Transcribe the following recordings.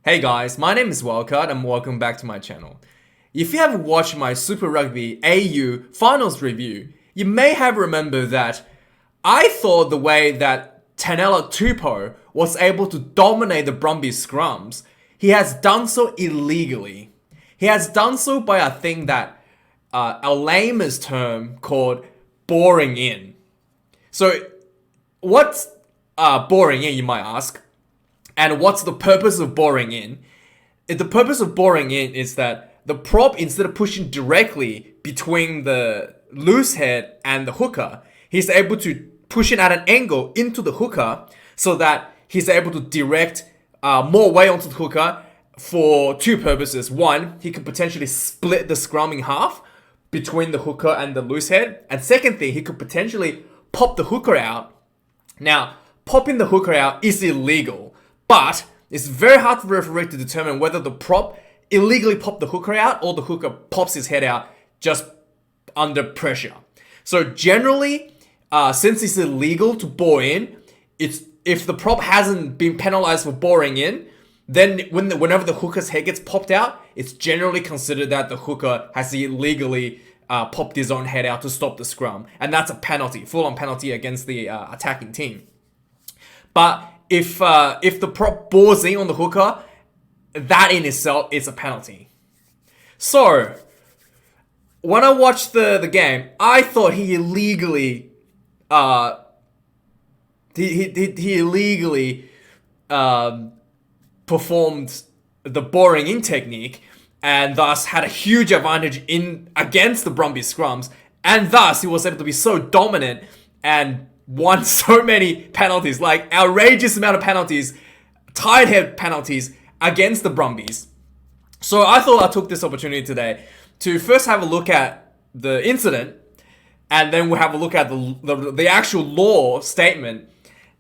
Hey guys, my name is Wildcard and welcome back to my channel. If you have watched my Super Rugby AU Finals review, you may have remembered that I thought the way that Taniela Tupou was able to dominate the Brumbies scrums, he has done so illegally. He has done so by a thing that a layman's term called boring in. So what's boring in, you might ask? And what's the purpose of boring in? The purpose of boring in is that the prop, instead of pushing directly between the loose head and the hooker, he's able to push it at an angle into the hooker so that he's able to direct more weight onto the hooker for two purposes. One, he could potentially split the scrum in half between the hooker and the loose head. And second thing, he could potentially pop the hooker out. Now, popping the hooker out is illegal. But it's very hard for the referee to determine whether the prop illegally popped the hooker out or the hooker pops his head out just under pressure. So generally, since it's illegal to bore in, if the prop hasn't been penalized for boring in, then whenever the hooker's head gets popped out, it's generally considered that the hooker has illegally popped his own head out to stop the scrum. And that's a penalty, full-on penalty against the attacking team. But if the prop bores in on the hooker, that in itself is a penalty. So, when I watched the game, I thought he illegally performed the boring in technique and thus had a huge advantage against the Brumbies scrums, and thus he was able to be so dominant and won so many penalties, like outrageous amount of penalties, tied head penalties against the Brumbies. So I thought I took this opportunity today to first have a look at the incident, and then we'll have a look at the actual law statement,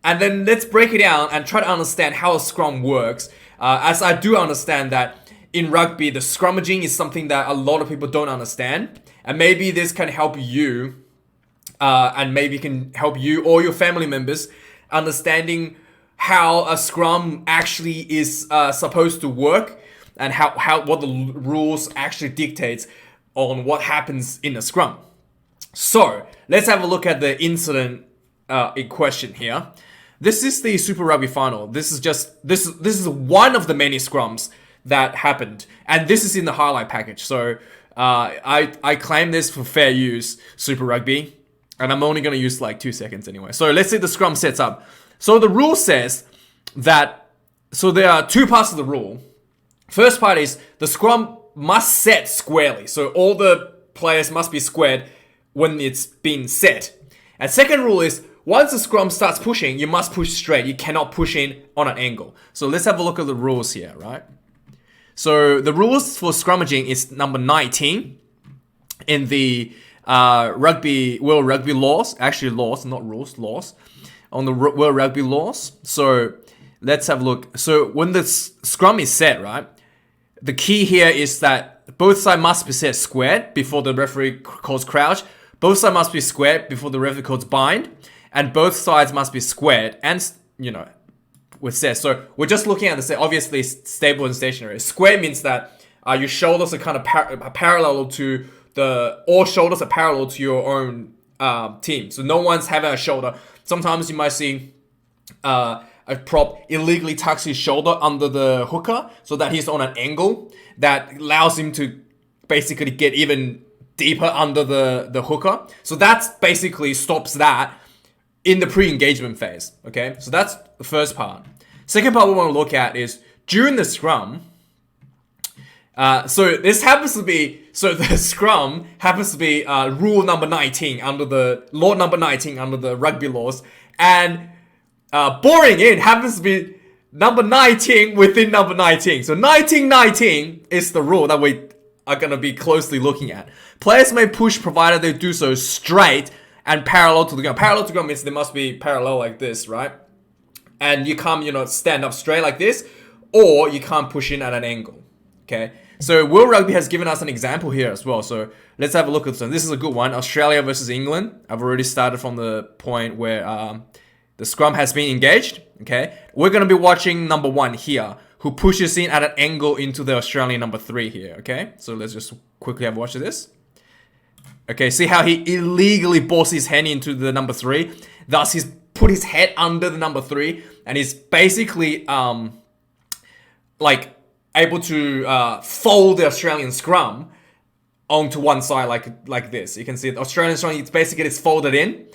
and then let's break it down and try to understand how a scrum works, as I do understand that in rugby, the scrummaging is something that a lot of people don't understand, and maybe this can help you and maybe can help you or your family members understanding how a scrum actually is supposed to work and what the rules actually dictates on what happens in a scrum. So let's have a look at the incident in question here. This is the Super Rugby final. This is one of the many scrums that happened, and this is in the highlight package. So I claim this for fair use, Super Rugby. And I'm only going to use like 2 seconds anyway. So let's say the scrum sets up. So the rule says that, so there are two parts of the rule. First part is the scrum must set squarely. So all the players must be squared when it's been set. And second rule is once the scrum starts pushing, you must push straight. You cannot push in on an angle. So let's have a look at the rules here, right? So the rules for scrummaging is number 19 in the World Rugby laws, actually laws, not rules, laws, on the World Rugby laws. So let's have a look. So when the scrum is set, right, the key here is that both sides must be set squared before the referee calls crouch. Both sides must be squared before the referee calls bind, and both sides must be squared and, with set. So we're just looking at the set, obviously stable and stationary. Square means that your shoulders are kind of parallel to all shoulders are parallel to your own team. So no one's having a shoulder. Sometimes you might see a prop illegally tucks his shoulder under the hooker so that he's on an angle that allows him to basically get even deeper under the hooker. So that's basically stops that in the pre-engagement phase. Okay, so that's the first part. Second part we want to look at is during the scrum. So the scrum happens to be rule number 19 under the law number 19 under the rugby laws, and boring in happens to be number 19 within number 19. So 1919 is the rule that we are going to be closely looking at. Players may push provided they do so straight and parallel to the ground. Parallel to the ground means they must be parallel like this, right? And you can't, stand up straight like this, or you can't push in at an angle. Okay, so World Rugby has given us an example here as well. So let's have a look at this one. This is a good one. Australia versus England. I've already started from the point where the scrum has been engaged. Okay, we're going to be watching number 1 here. who pushes in at an angle into the Australian number 3 here, okay? So let's just quickly have a watch of this. Okay, see how he illegally bores his hand into the number 3? Thus, he's put his head under the number 3, and he's basically, like, able to fold the Australian scrum onto one side like this. You can see the Australian scrum, it's basically it's folded in,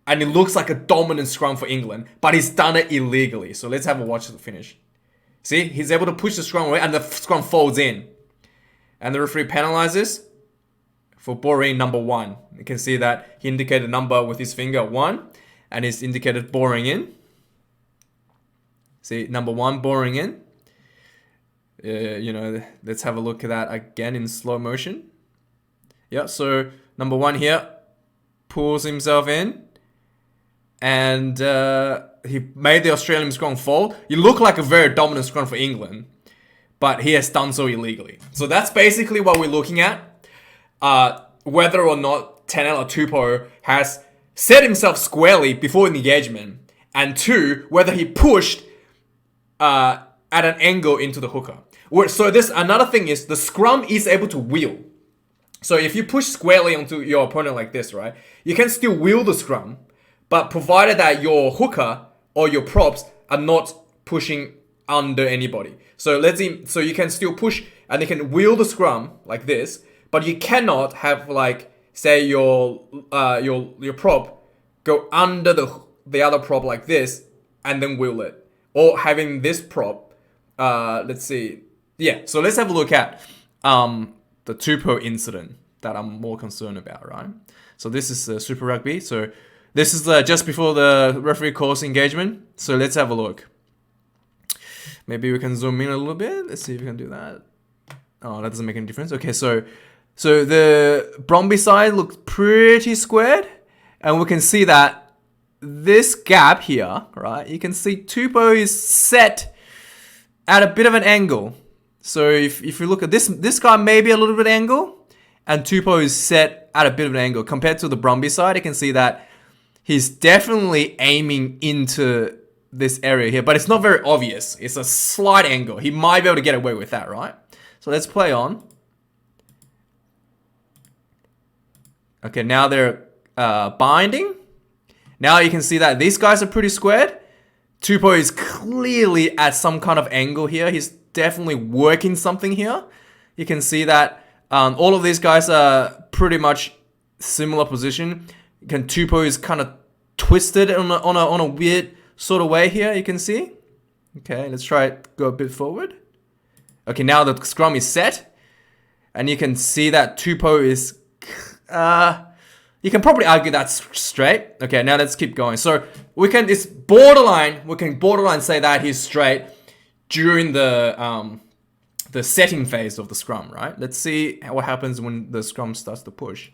and it looks like a dominant scrum for England, but he's done it illegally. So let's have a watch of the finish. See, he's able to push the scrum away, and the scrum folds in. And the referee penalizes for boring number 1. You can see that he indicated number with his finger 1, and he's indicated boring in. See, number 1 boring in. Let's have a look at that again in slow motion. Yeah, so number 1 here pulls himself in, and he made the Australian scrum fold. You look like a very dominant scrum for England, but he has done so illegally. So that's basically what we're looking at. Whether or not Taniela Tupou has set himself squarely before the engagement, and 2, whether he pushed at an angle into the hooker. So this another thing is the scrum is able to wheel. So if you push squarely onto your opponent like this, right, you can still wheel the scrum, but provided that your hooker or your props are not pushing under anybody. So so you can still push and you can wheel the scrum like this, but you cannot have like say your prop go under the other prop like this and then wheel it, or having this prop. Let's see. Yeah, so let's have a look at the Tupou incident that I'm more concerned about, right? So this is Super Rugby. So this is just before the referee calls engagement. So let's have a look. Maybe we can zoom in a little bit. Let's see if we can do that. Oh, that doesn't make any difference. Okay, so the Brumbies side looks pretty squared, and we can see that this gap here, right? You can see Tupou is set at a bit of an angle. So if you look at this guy may be a little bit angle, and Tupou is set at a bit of an angle. Compared to the Brumbies side, you can see that he's definitely aiming into this area here, but it's not very obvious. It's a slight angle. He might be able to get away with that, right? So let's play on. Okay, now they're binding. Now you can see that these guys are pretty squared. Tupou is clearly at some kind of angle here. He's definitely working something here. You can see that all of these guys are pretty much similar position. Tupou is kind of twisted on a weird sort of way here. You can see. Okay, let's try it. Go a bit forward. Okay, now the scrum is set, and you can see that Tupou is. You can probably argue that's straight. Okay, now let's keep going. So it's borderline. We can borderline say that he's straight during the setting phase of the scrum, right? Let's see what happens when the scrum starts to push.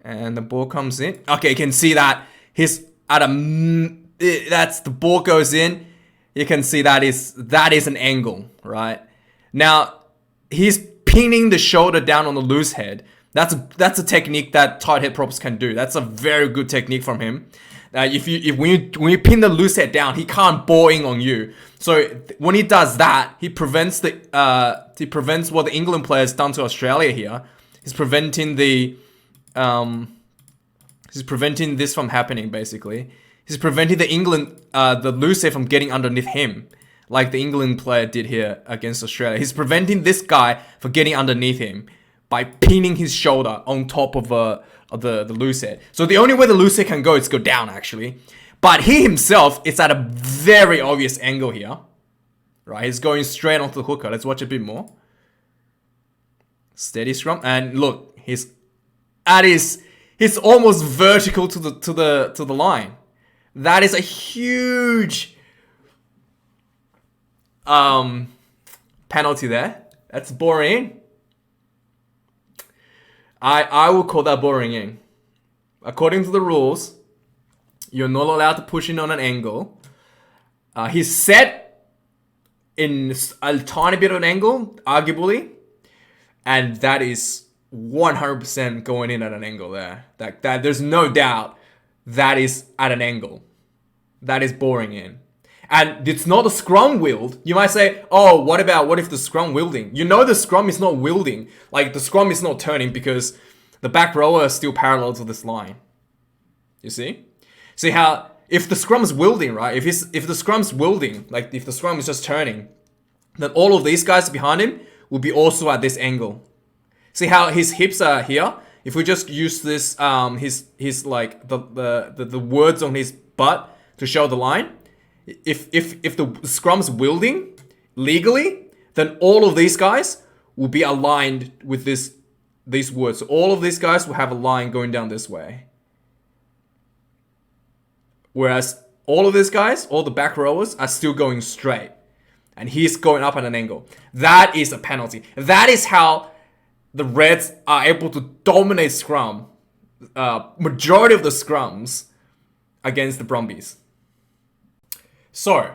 And the ball comes in. Okay, you can see that he's at that's the ball goes in. You can see that is an angle, right? Now he's pinning the shoulder down on the loose head. That's a technique that tight head props can do. That's a very good technique from him. When you pin the loose head down, he can't bore in on you. So when he does that, he prevents what the England players done to Australia here. He's preventing this from happening. Basically, he's preventing the loose head from getting underneath him, like the England player did here against Australia. He's preventing this guy from getting underneath him by pinning his shoulder on top of the loose head. So the only way the loose head can go is go down, actually. But he himself is at a very obvious angle here. Right, he's going straight onto the hooker. Let's watch a bit more. Steady scrum, and look, he's almost vertical to the line. That is a huge penalty there. That's boring. I will call that boring in. According to the rules, you're not allowed to push in on an angle. He's set in a tiny bit of an angle, arguably, and that is 100% going in at an angle there. That there's no doubt that is at an angle. That is boring in. And it's not a scrum wield. You might say, oh, what if the scrum wielding? You know the scrum is not wielding. Like, the scrum is not turning because the back rower is still parallel to this line. You see? See how, if the scrum is wielding, right? If the scrum's wielding, like if the scrum is just turning, then all of these guys behind him will be also at this angle. See how his hips are here? If we just use this, his like the words on his butt to show the line, if the scrum's wielding legally, then all of these guys will be aligned with these words. So all of these guys will have a line going down this way. Whereas all of these guys, all the back rowers, are still going straight. And he's going up at an angle. That is a penalty. That is how the Reds are able to dominate scrum. Majority of the scrums against the Brumbies. So,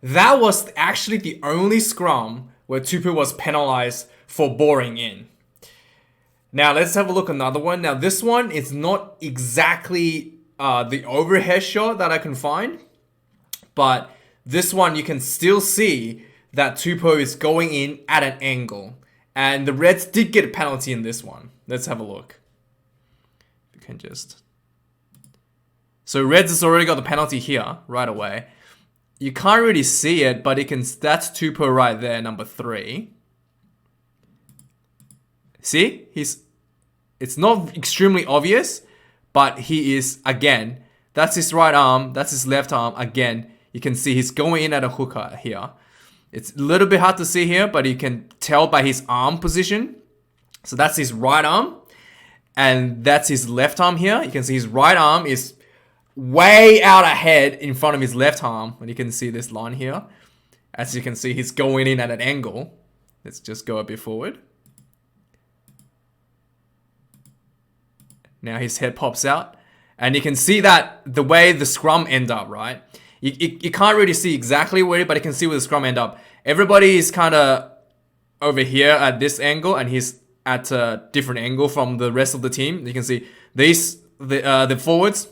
that was actually the only scrum where Tupou was penalized for boring in. Now, let's have a look at another one. Now, this one is not exactly the overhead shot that I can find. But this one, you can still see that Tupou is going in at an angle. And the Reds did get a penalty in this one. Let's have a look. You can just... So Reds has already got the penalty here, right away. You can't really see it, but it can. That's Tupou right there, number 3. See? It's not extremely obvious, but he is, again, that's his right arm, that's his left arm, again. You can see he's going in at a hooker here. It's a little bit hard to see here, but you can tell by his arm position. So that's his right arm. And that's his left arm here. You can see his right arm is way out ahead in front of his left arm. And you can see this line here. As you can see, he's going in at an angle. Let's just go a bit forward. Now his head pops out. And you can see that the way the scrum end up, right? You can't really see exactly where, but you can see where the scrum end up. Everybody is kind of over here at this angle, and he's at a different angle from the rest of the team. You can see the forwards,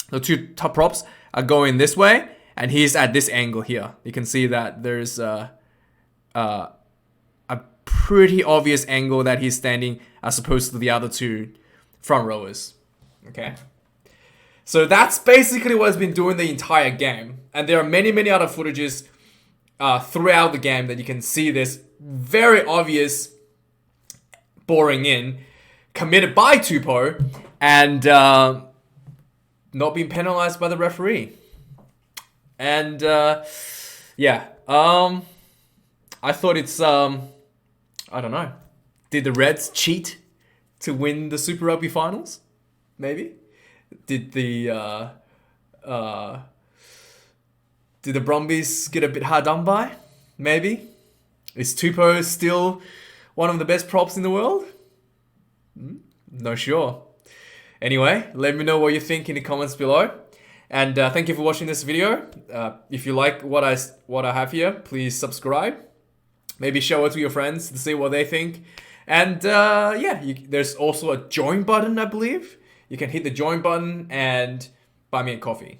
the 2 top props are going this way, and he's at this angle here. You can see that there's a pretty obvious angle that he's standing as opposed to the other 2 front rowers. Okay. So that's basically what it's been doing the entire game. And there are many, many other footages throughout the game that you can see this very obvious boring in committed by Tupou and not being penalized by the referee. And yeah, I thought it's, I don't know. Did the Reds cheat to win the Super Rugby finals? Maybe. Did the Brumbies get a bit hard done by? Maybe. Is Tupou still one of the best props in the world? No sure. Anyway, let me know what you think in the comments below. And thank you for watching this video. If you like what I have here, please subscribe. Maybe show it to your friends to see what they think. And yeah, there's also a join button, I believe. You can hit the join button and buy me a coffee.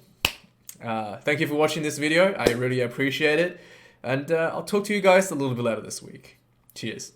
Thank you for watching this video. I really appreciate it. And I'll talk to you guys a little bit later this week. Cheers.